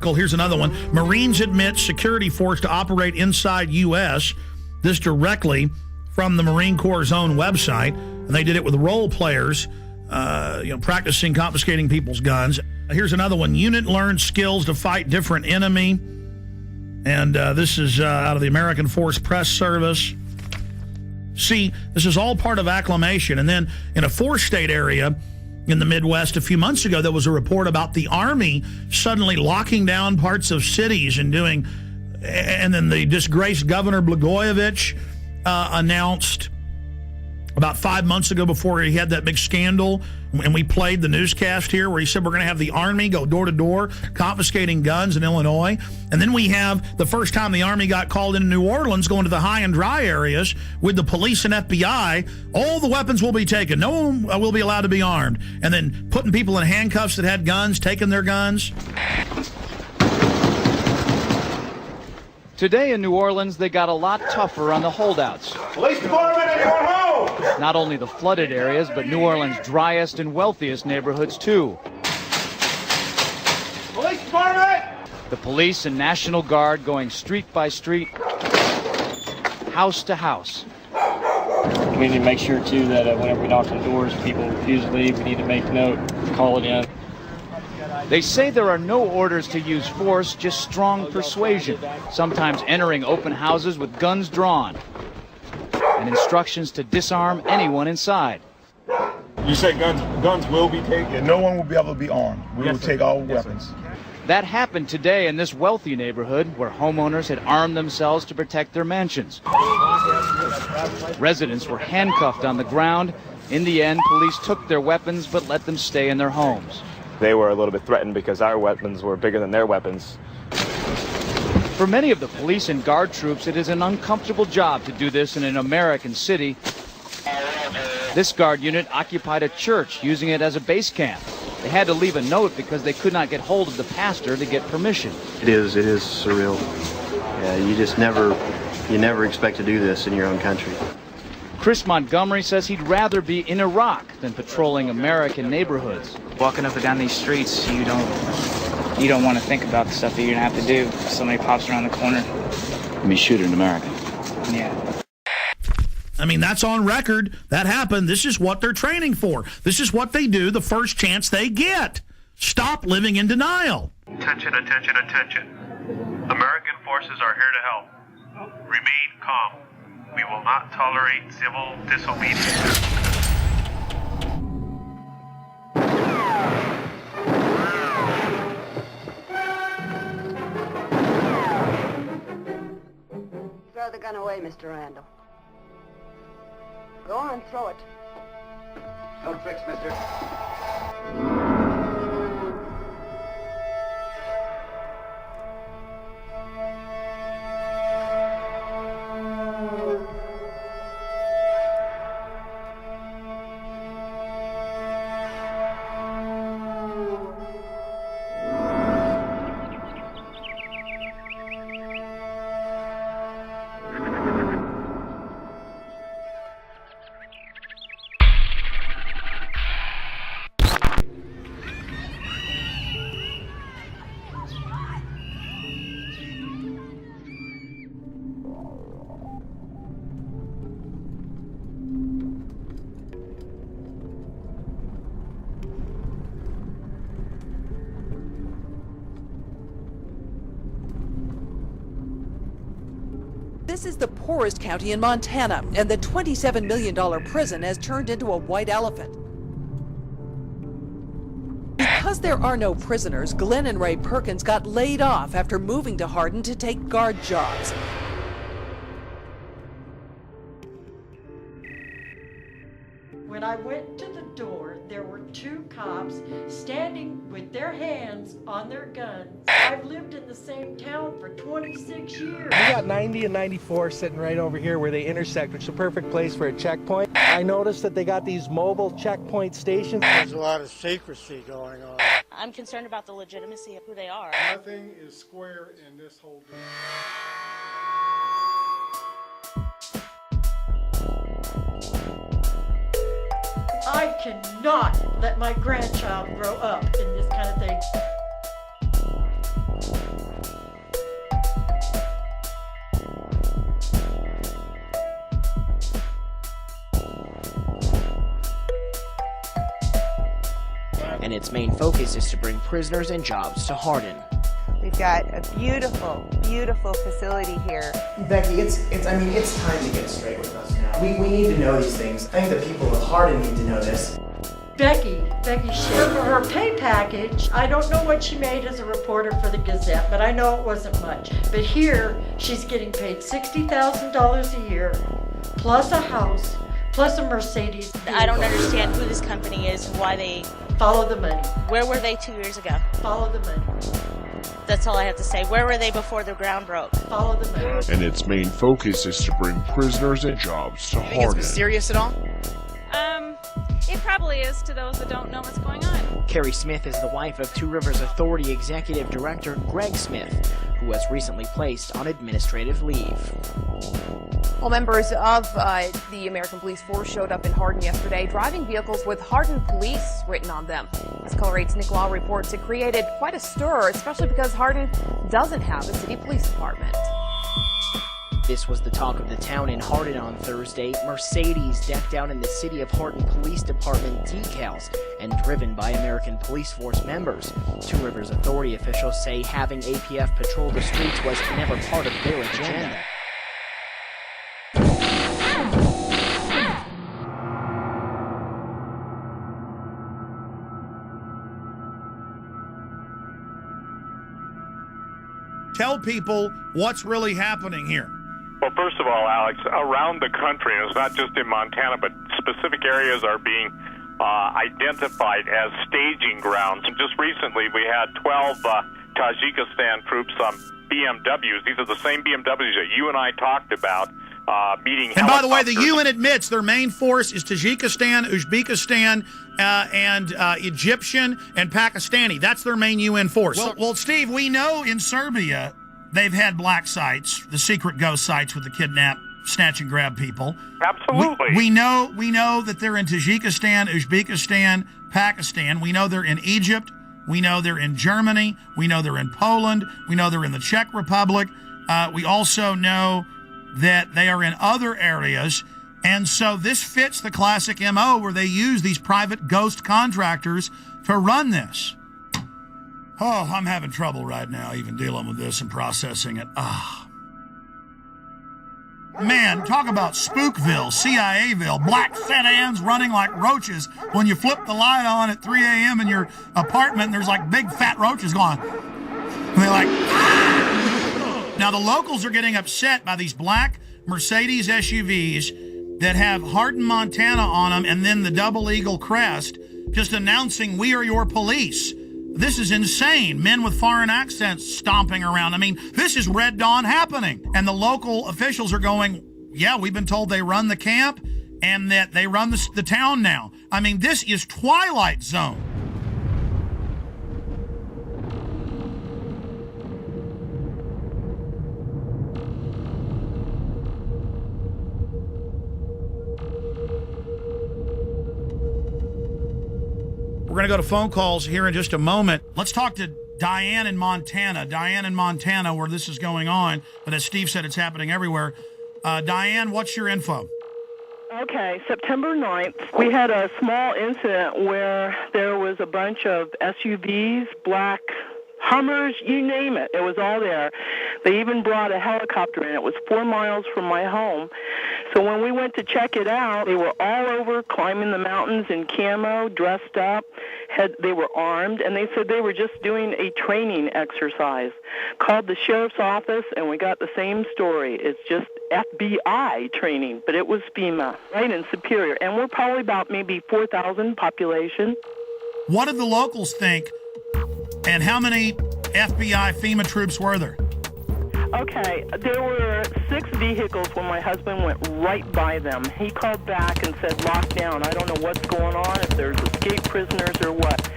article. Here's another one. Marines admit security force to operate inside U.S. This directly from the Marine Corps' own website. And they did it with role players, practicing confiscating people's guns. Here's another one. Unit learned skills to fight different enemy. And this is out of the American Force Press Service. See, this is all part of acclimation. And then in a four-state area in the Midwest a few months ago, there was a report about the Army suddenly locking down parts of cities and then the disgraced Governor Blagojevich announced about 5 months ago, before he had that big scandal, and we played the newscast here where he said we're going to have the Army go door to door confiscating guns in Illinois. And then we have the first time the Army got called into New Orleans, going to the high and dry areas with the police and FBI. All the weapons will be taken. No one will be allowed to be armed. And then putting people in handcuffs that had guns, taking their guns. Today in New Orleans, they got a lot tougher on the holdouts. Police department at your home! Not only the flooded areas, but New Orleans' driest and wealthiest neighborhoods, too. Police department! The police and National Guard going street by street, house to house. We need to make sure, too, that whenever we knock on doors, people refuse to leave. We need to make note, call it in. They say there are no orders to use force, just strong persuasion, sometimes entering open houses with guns drawn, and instructions to disarm anyone inside. You say guns will be taken? No one will be able to be armed. We will take all weapons. That happened today in this wealthy neighborhood where homeowners had armed themselves to protect their mansions. Residents were handcuffed on the ground. In the end, police took their weapons but let them stay in their homes. They were a little bit threatened because our weapons were bigger than their weapons. For many of the police and guard troops, it is an uncomfortable job to do this in an American city. This guard unit occupied a church, using it as a base camp. They had to leave a note because they could not get hold of the pastor to get permission. It is surreal. Yeah, you never expect to do this in your own country. Chris Montgomery says he'd rather be in Iraq than patrolling American neighborhoods. Walking up and down these streets, you don't want to think about the stuff that you're gonna have to do if somebody pops around the corner. Be shooting American. Yeah. I mean, that's on record. That happened. This is what they're training for. This is what they do the first chance they get. Stop living in denial. Attention, attention, attention. American forces are here to help. Remain calm. We will not tolerate civil disobedience. Throw the gun away, Mr. Randall. Go on, throw it. No tricks, mister. This is the poorest county in Montana, and the $27 million prison has turned into a white elephant. Because there are no prisoners, Glenn and Ray Perkins got laid off after moving to Hardin to take guard jobs. When I went to the door, there were two cops standing with their hands on their guns. I've lived in the same town for 26 years. We got 90 and 94 sitting right over here where they intersect, which is a perfect place for a checkpoint. I noticed that they got these mobile checkpoint stations. There's a lot of secrecy going on. I'm concerned about the legitimacy of who they are. Nothing is square in this whole deal. I cannot let my grandchild grow up in this kind of thing. and its main focus is to bring prisoners and jobs to Hardin. We've got a beautiful, beautiful facility here. Becky, it's time to get straight with us now. We need to know these things. I think the people of Hardin need to know this. Becky, for her pay package, I don't know what she made as a reporter for the Gazette, but I know it wasn't much. But here, she's getting paid $60,000 a year, plus a house, plus a Mercedes. I don't understand who this company is and why they... Follow the money. Where were they 2 years ago? Follow the money. That's all I have to say. Where were they before the ground broke? Follow the money. And its main focus is to bring prisoners and jobs to Hardin. Think it's mysterious at all? It probably is to those that don't know what's going on. Carrie Smith is the wife of Two Rivers Authority Executive Director Greg Smith, who was recently placed on administrative leave. Well, members of the American Police Force showed up in Hardin yesterday, driving vehicles with Hardin Police written on them. As Color 8's Nick Law reports, it created quite a stir, especially because Hardin doesn't have a city police department. This was the talk of the town in Hardin on Thursday. Mercedes decked out in the City of Hardin Police Department decals and driven by American Police Force members. Two Rivers Authority officials say having APF patrol the streets was never part of their agenda. Tell people what's really happening here. Well, first of all, Alex, around the country, and it's not just in Montana, but specific areas are being identified as staging grounds. And just recently, we had 12 Tajikistan troops on BMWs. These are the same BMWs that you and I talked about meeting. And by the way, the UN admits their main force is Tajikistan, Uzbekistan, and Egyptian and Pakistani. That's their main UN force. Well, Steve, we know in Serbia they've had black sites, the secret ghost sites with the kidnap, snatch and grab people. Absolutely. We know that they're in Tajikistan, Uzbekistan, Pakistan. We know they're in Egypt. We know they're in Germany. We know they're in Poland. We know they're in the Czech Republic. We also know that they are in other areas. And so this fits the classic MO where they use these private ghost contractors to run this. Oh, I'm having trouble right now even dealing with this and processing it. Man, talk about Spookville, CIAville, black sedans running like roaches when you flip the light on at 3 a.m. in your apartment and there's like big fat roaches going. And they're like, ah! Now the locals are getting upset by these black Mercedes SUVs that have Hardin, Montana on them and then the double eagle crest just announcing we are your police. This is insane. Men with foreign accents stomping around. I mean, this is Red Dawn happening. And the local officials are going, yeah, we've been told they run the camp and that they run the town now. I mean, this is Twilight Zone. We're going to go to phone calls here in just a moment. Let's talk to Diane in Montana. Diane in Montana, where this is going on. But as Steve said, it's happening everywhere. Diane, what's your info? Okay, September 9th, we had a small incident where there was a bunch of SUVs, black Hummers, you name it. It was all there. They even brought a helicopter in. It was 4 miles from my home. So when we went to check it out, they were all over climbing the mountains in camo, dressed up. They were armed, and they said they were just doing a training exercise. Called the sheriff's office, and we got the same story. It's just FBI training, but it was FEMA, right in Superior. And we're probably about maybe 4,000 population. What did the locals think, and how many FBI FEMA troops were there? Okay, there were 6 vehicles when my husband went right by them. He called back and said, lockdown. I don't know what's going on, if there's escaped prisoners or what.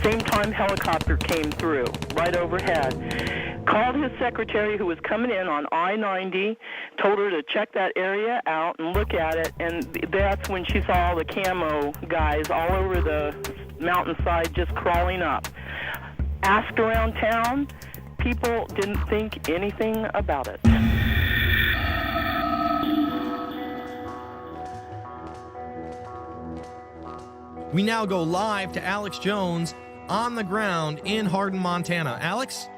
Same time, helicopter came through, right overhead. Called his secretary who was coming in on I-90, told her to check that area out and look at it, and that's when she saw all the camo guys all over the mountainside just crawling up. Asked around town, people didn't think anything about it. We now go live to Alex Jones on the ground in Hardin, Montana. Alex?